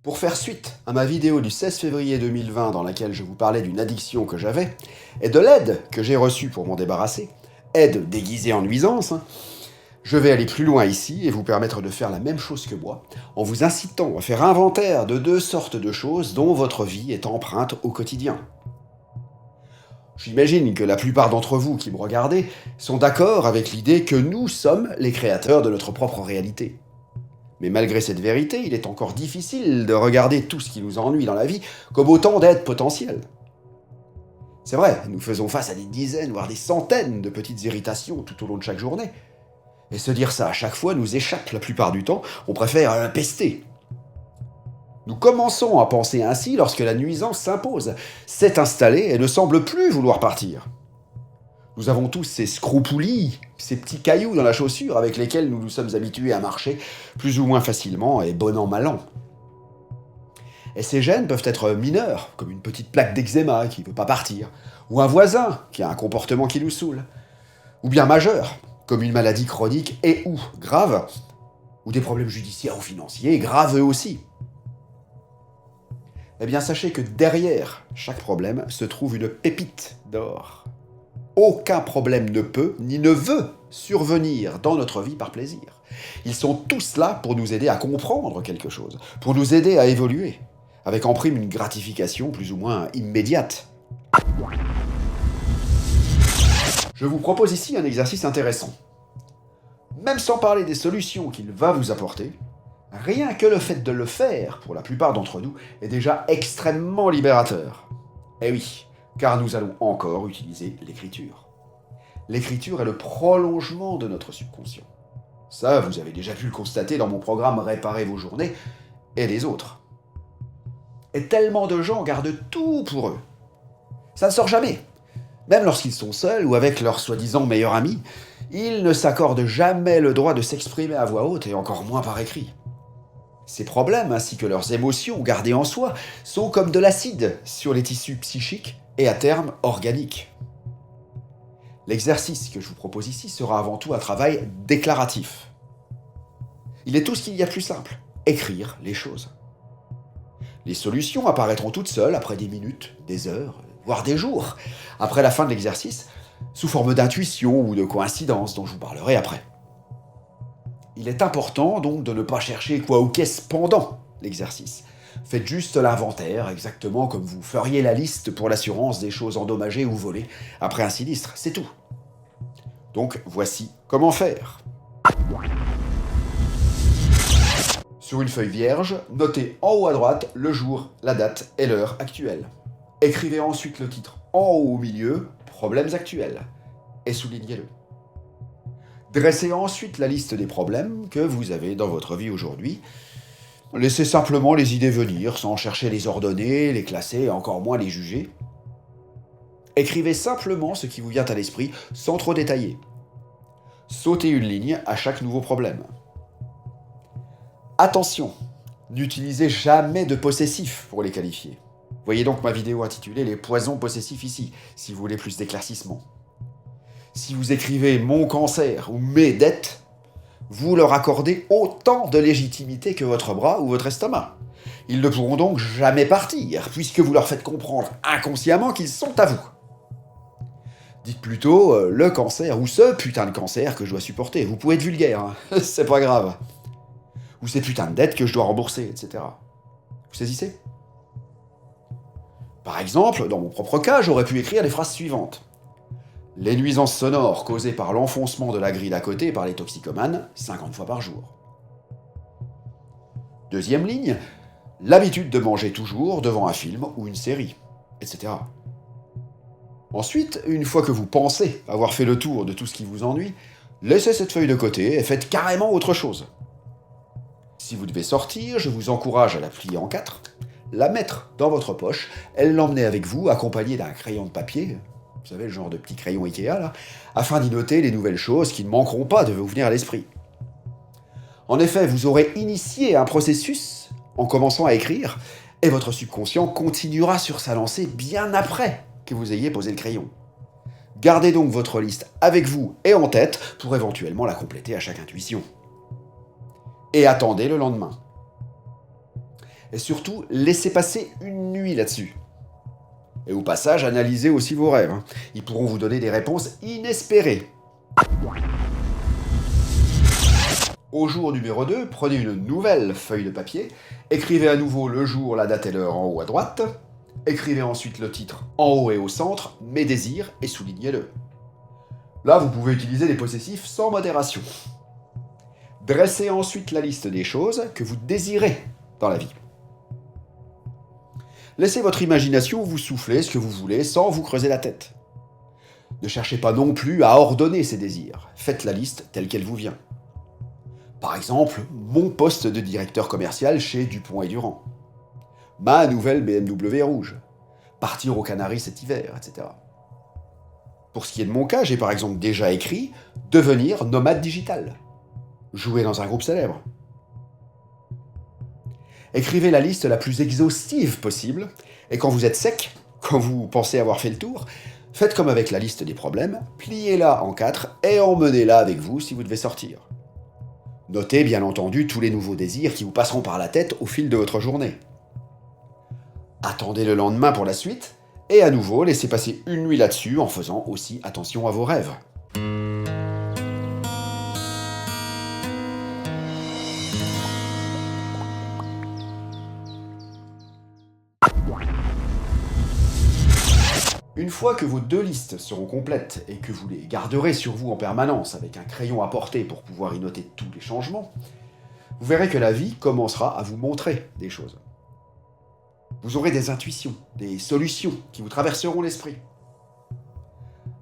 Pour faire suite à ma vidéo du 16 février 2020 dans laquelle je vous parlais d'une addiction que j'avais, et de l'aide que j'ai reçue pour m'en débarrasser, aide déguisée en nuisance, je vais aller plus loin ici et vous permettre de faire la même chose que moi, en vous incitant à faire inventaire de deux sortes de choses dont votre vie est empreinte au quotidien. J'imagine que la plupart d'entre vous qui me regardez sont d'accord avec l'idée que nous sommes les créateurs de notre propre réalité. Mais malgré cette vérité, il est encore difficile de regarder tout ce qui nous ennuie dans la vie comme autant d'aides potentielles. C'est vrai, nous faisons face à des dizaines, voire des centaines de petites irritations tout au long de chaque journée. Et se dire ça à chaque fois nous échappe la plupart du temps, on préfère pester. Nous commençons à penser ainsi lorsque la nuisance s'impose, s'est installée et ne semble plus vouloir partir. Nous avons tous ces scroupoulis, ces petits cailloux dans la chaussure avec lesquels nous nous sommes habitués à marcher plus ou moins facilement et bon an mal an. Et ces gènes peuvent être mineurs, comme une petite plaque d'eczéma qui ne veut pas partir, ou un voisin qui a un comportement qui nous saoule, ou bien majeurs, comme une maladie chronique et ou grave, ou des problèmes judiciaires ou financiers graves eux aussi. Eh bien sachez que derrière chaque problème se trouve une pépite d'or. Aucun problème ne peut ni ne veut survenir dans notre vie par plaisir. Ils sont tous là pour nous aider à comprendre quelque chose, pour nous aider à évoluer, avec en prime une gratification plus ou moins immédiate. Je vous propose ici un exercice intéressant. Même sans parler des solutions qu'il va vous apporter, rien que le fait de le faire, pour la plupart d'entre nous, est déjà extrêmement libérateur. Eh oui, car nous allons encore utiliser l'écriture. L'écriture est le prolongement de notre subconscient. Ça, vous avez déjà pu le constater dans mon programme Réparer vos journées et les autres. Et tellement de gens gardent tout pour eux. Ça ne sort jamais. Même lorsqu'ils sont seuls ou avec leur soi-disant meilleur ami, ils ne s'accordent jamais le droit de s'exprimer à voix haute et encore moins par écrit. Ces problèmes, ainsi que leurs émotions gardées en soi, sont comme de l'acide sur les tissus psychiques et à terme organiques. L'exercice que je vous propose ici sera avant tout un travail déclaratif. Il est tout ce qu'il y a de plus simple, écrire les choses. Les solutions apparaîtront toutes seules après des minutes, des heures, voire des jours, après la fin de l'exercice, sous forme d'intuition ou de coïncidence dont je vous parlerai après. Il est important donc de ne pas chercher quoi ou qu'est-ce pendant l'exercice. Faites juste l'inventaire, exactement comme vous feriez la liste pour l'assurance des choses endommagées ou volées après un sinistre, c'est tout. Donc voici comment faire. Sur une feuille vierge, notez en haut à droite le jour, la date et l'heure actuelle. Écrivez ensuite le titre en haut au milieu, problèmes actuels, et soulignez-le. Dressez ensuite la liste des problèmes que vous avez dans votre vie aujourd'hui. Laissez simplement les idées venir, sans chercher à les ordonner, les classer et encore moins les juger. Écrivez simplement ce qui vous vient à l'esprit, sans trop détailler. Sautez une ligne à chaque nouveau problème. Attention, n'utilisez jamais de possessifs pour les qualifier. Voyez donc ma vidéo intitulée « Les poisons possessifs » ici, si vous voulez plus d'éclaircissement. Si vous écrivez « mon cancer » ou « mes dettes », vous leur accordez autant de légitimité que votre bras ou votre estomac. Ils ne pourront donc jamais partir, puisque vous leur faites comprendre inconsciemment qu'ils sont à vous. Dites plutôt « le cancer » ou « ce putain de cancer que je dois supporter ». Vous pouvez être vulgaire, hein, c'est pas grave. Ou « ces putains de dettes que je dois rembourser », etc. Vous saisissez ? Par exemple, dans mon propre cas, j'aurais pu écrire les phrases suivantes. Les nuisances sonores causées par l'enfoncement de la grille d'à côté par les toxicomanes, 50 fois par jour. Deuxième ligne, l'habitude de manger toujours devant un film ou une série, etc. Ensuite, une fois que vous pensez avoir fait le tour de tout ce qui vous ennuie, laissez cette feuille de côté et faites carrément autre chose. Si vous devez sortir, je vous encourage à la plier en 4, la mettre dans votre poche, et l'emmener avec vous, accompagné d'un crayon de papier, vous savez, le genre de petit crayon Ikea, là, afin d'y noter les nouvelles choses qui ne manqueront pas de vous venir à l'esprit. En effet, vous aurez initié un processus en commençant à écrire, et votre subconscient continuera sur sa lancée bien après que vous ayez posé le crayon. Gardez donc votre liste avec vous et en tête pour éventuellement la compléter à chaque intuition. Et attendez le lendemain. Et surtout, laissez passer une nuit là-dessus. Et au passage, analysez aussi vos rêves. Ils pourront vous donner des réponses inespérées. Au jour numéro 2, prenez une nouvelle feuille de papier, écrivez à nouveau le jour, la date et l'heure en haut à droite, écrivez ensuite le titre en haut et au centre, mes désirs, et soulignez-le. Là, vous pouvez utiliser des possessifs sans modération. Dressez ensuite la liste des choses que vous désirez dans la vie. Laissez votre imagination vous souffler ce que vous voulez sans vous creuser la tête. Ne cherchez pas non plus à ordonner ces désirs. Faites la liste telle qu'elle vous vient. Par exemple, mon poste de directeur commercial chez Dupont et Durand. Ma nouvelle BMW rouge. Partir aux Canaries cet hiver, etc. Pour ce qui est de mon cas, j'ai par exemple déjà écrit « Devenir nomade digital ». Jouer dans un groupe célèbre. Écrivez la liste la plus exhaustive possible, et quand vous êtes sec, quand vous pensez avoir fait le tour, faites comme avec la liste des problèmes, pliez-la en 4 et emmenez-la avec vous si vous devez sortir. Notez bien entendu tous les nouveaux désirs qui vous passeront par la tête au fil de votre journée. Attendez le lendemain pour la suite, et à nouveau laissez passer une nuit là-dessus en faisant aussi attention à vos rêves. Une fois que vos 2 listes seront complètes et que vous les garderez sur vous en permanence avec un crayon à portée pour pouvoir y noter tous les changements, vous verrez que la vie commencera à vous montrer des choses. Vous aurez des intuitions, des solutions qui vous traverseront l'esprit.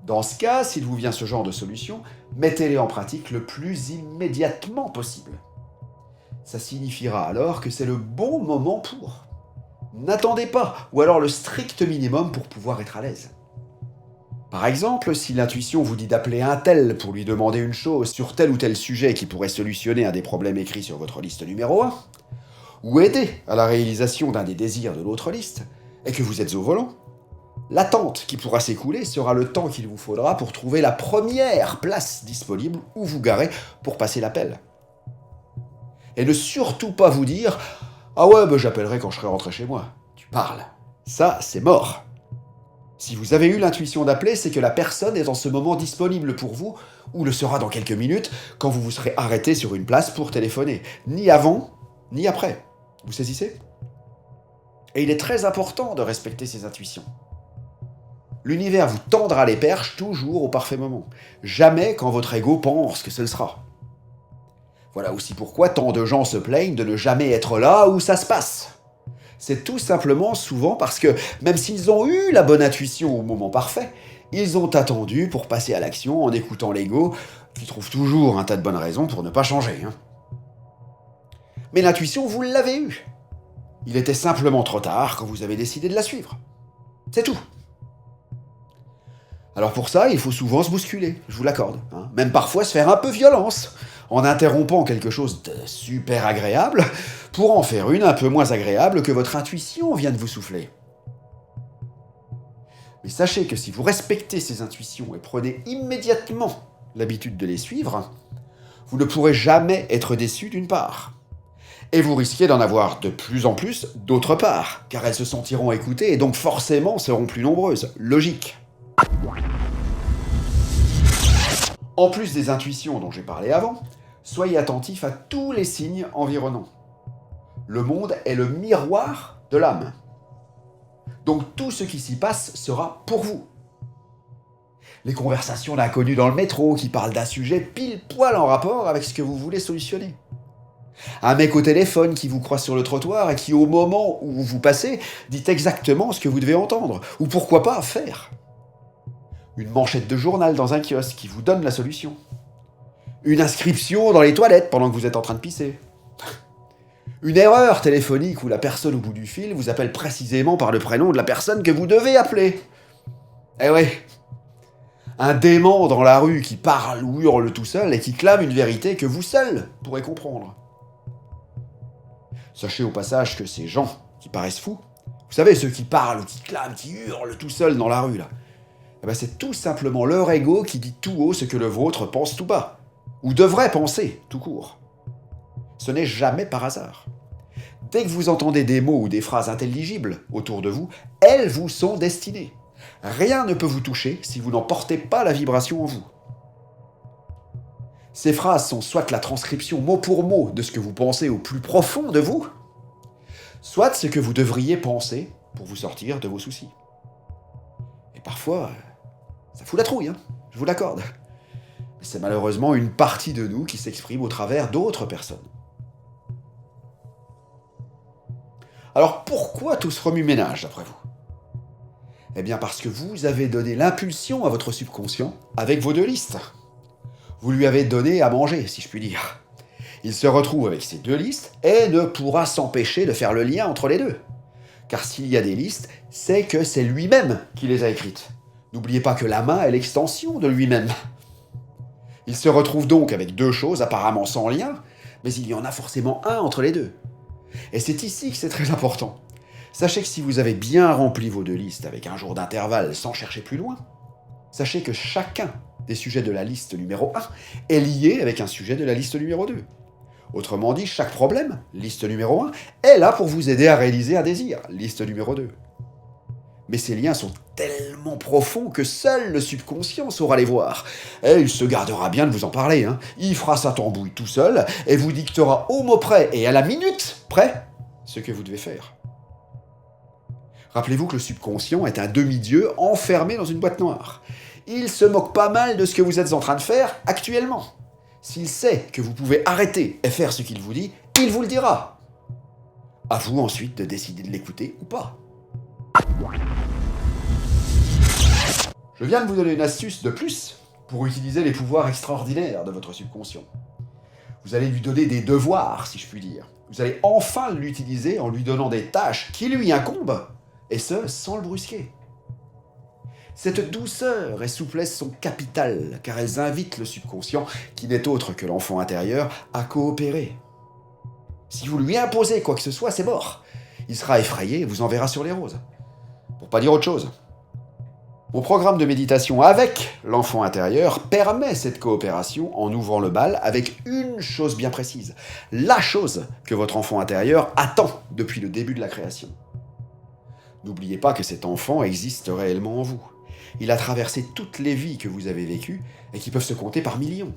Dans ce cas, s'il vous vient ce genre de solution, mettez-les en pratique le plus immédiatement possible. Ça signifiera alors que c'est le bon moment pour. N'attendez pas, ou alors le strict minimum pour pouvoir être à l'aise. Par exemple, si l'intuition vous dit d'appeler un tel pour lui demander une chose sur tel ou tel sujet qui pourrait solutionner un des problèmes écrits sur votre liste numéro 1, ou aider à la réalisation d'un des désirs de l'autre liste, et que vous êtes au volant, l'attente qui pourra s'écouler sera le temps qu'il vous faudra pour trouver la première place disponible où vous garer pour passer l'appel. Et ne surtout pas vous dire « Ah ouais, j'appellerai quand je serai rentré chez moi ». Tu parles. Ça, c'est mort. Si vous avez eu l'intuition d'appeler, c'est que la personne est en ce moment disponible pour vous, ou le sera dans quelques minutes, quand vous vous serez arrêté sur une place pour téléphoner. Ni avant, ni après. Vous saisissez ? Et il est très important de respecter ses intuitions. L'univers vous tendra les perches toujours au parfait moment. Jamais quand votre ego pense que ce le sera. Voilà aussi pourquoi tant de gens se plaignent de ne jamais être là où ça se passe. C'est tout simplement souvent parce que, même s'ils ont eu la bonne intuition au moment parfait, ils ont attendu pour passer à l'action en écoutant l'ego, qui trouve toujours un tas de bonnes raisons pour ne pas changer. Mais l'intuition, vous l'avez eue. Il était simplement trop tard quand vous avez décidé de la suivre. C'est tout. Alors pour ça, il faut souvent se bousculer, je vous l'accorde. Même parfois se faire un peu violence, en interrompant quelque chose de super agréable pour en faire une un peu moins agréable que votre intuition vient de vous souffler. Mais sachez que si vous respectez ces intuitions et prenez immédiatement l'habitude de les suivre, vous ne pourrez jamais être déçu d'une part. Et vous risquez d'en avoir de plus en plus d'autre part, car elles se sentiront écoutées et donc forcément seront plus nombreuses. Logique. En plus des intuitions dont j'ai parlé avant, soyez attentifs à tous les signes environnants. Le monde est le miroir de l'âme. Donc tout ce qui s'y passe sera pour vous. Les conversations d'inconnus dans le métro qui parlent d'un sujet pile poil en rapport avec ce que vous voulez solutionner. Un mec au téléphone qui vous croise sur le trottoir et qui, au moment où vous passez, dit exactement ce que vous devez entendre, ou pourquoi pas faire. Une manchette de journal dans un kiosque qui vous donne la solution. Une inscription dans les toilettes pendant que vous êtes en train de pisser. Une erreur téléphonique où la personne au bout du fil vous appelle précisément par le prénom de la personne que vous devez appeler. Eh ouais. Un dément dans la rue qui parle ou hurle tout seul et qui clame une vérité que vous seul pourrez comprendre. Sachez au passage que ces gens qui paraissent fous, vous savez, ceux qui parlent, qui clament, qui hurlent tout seuls dans la rue, là, c'est tout simplement leur ego qui dit tout haut ce que le vôtre pense tout bas, ou devrait penser tout court. Ce n'est jamais par hasard. Dès que vous entendez des mots ou des phrases intelligibles autour de vous, elles vous sont destinées. Rien ne peut vous toucher si vous n'en portez pas la vibration en vous. Ces phrases sont soit la transcription mot pour mot de ce que vous pensez au plus profond de vous, soit ce que vous devriez penser pour vous sortir de vos soucis. Et parfois, ça fout la trouille, je vous l'accorde. Mais c'est malheureusement une partie de nous qui s'exprime au travers d'autres personnes. Alors pourquoi tout ce remue-ménage, d'après vous ? Eh bien parce que vous avez donné l'impulsion à votre subconscient avec vos deux listes. Vous lui avez donné à manger, si je puis dire. Il se retrouve avec ces deux listes et ne pourra s'empêcher de faire le lien entre les deux. Car s'il y a des listes, c'est que c'est lui-même qui les a écrites. N'oubliez pas que la main est l'extension de lui-même. Il se retrouve donc avec deux choses apparemment sans lien, mais il y en a forcément un entre les deux. Et c'est ici que c'est très important. Sachez que si vous avez bien rempli vos deux listes avec un jour d'intervalle sans chercher plus loin, sachez que chacun des sujets de la liste numéro 1 est lié avec un sujet de la liste numéro 2. Autrement dit, chaque problème, liste numéro 1, est là pour vous aider à réaliser un désir, liste numéro 2. Mais ces liens sont tellement profonds que seul le subconscient saura les voir. Et il se gardera bien de vous en parler. Il fera sa tambouille tout seul et vous dictera au mot près et à la minute près ce que vous devez faire. Rappelez-vous que le subconscient est un demi-dieu enfermé dans une boîte noire. Il se moque pas mal de ce que vous êtes en train de faire actuellement. S'il sait que vous pouvez arrêter et faire ce qu'il vous dit, il vous le dira. À vous ensuite de décider de l'écouter ou pas. Je viens de vous donner une astuce de plus pour utiliser les pouvoirs extraordinaires de votre subconscient. Vous allez lui donner des devoirs, si je puis dire. Vous allez enfin l'utiliser en lui donnant des tâches qui lui incombent, et ce, sans le brusquer. Cette douceur et souplesse sont capitales, car elles invitent le subconscient, qui n'est autre que l'enfant intérieur, à coopérer. Si vous lui imposez quoi que ce soit, c'est mort. Il sera effrayé et vous enverra sur les roses. Pour pas dire autre chose. Mon programme de méditation avec l'enfant intérieur permet cette coopération en ouvrant le bal avec une chose bien précise. La chose que votre enfant intérieur attend depuis le début de la création. N'oubliez pas que cet enfant existe réellement en vous. Il a traversé toutes les vies que vous avez vécues et qui peuvent se compter par millions.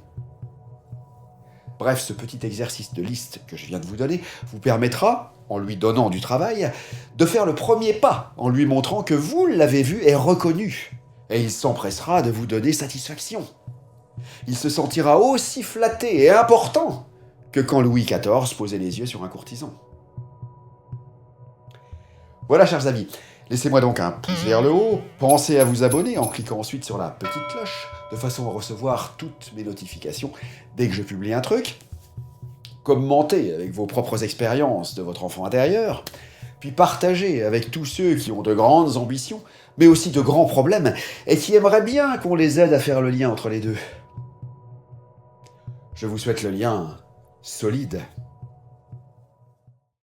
Bref, ce petit exercice de liste que je viens de vous donner vous permettra, en lui donnant du travail, de faire le premier pas en lui montrant que vous l'avez vu et reconnu. Et il s'empressera de vous donner satisfaction. Il se sentira aussi flatté et important que quand Louis XIV posait les yeux sur un courtisan. Voilà, chers amis. Laissez-moi donc un pouce vers le haut, pensez à vous abonner en cliquant ensuite sur la petite cloche, de façon à recevoir toutes mes notifications dès que je publie un truc. Commentez avec vos propres expériences de votre enfant intérieur, puis partagez avec tous ceux qui ont de grandes ambitions, mais aussi de grands problèmes, et qui aimeraient bien qu'on les aide à faire le lien entre les deux. Je vous souhaite le lien solide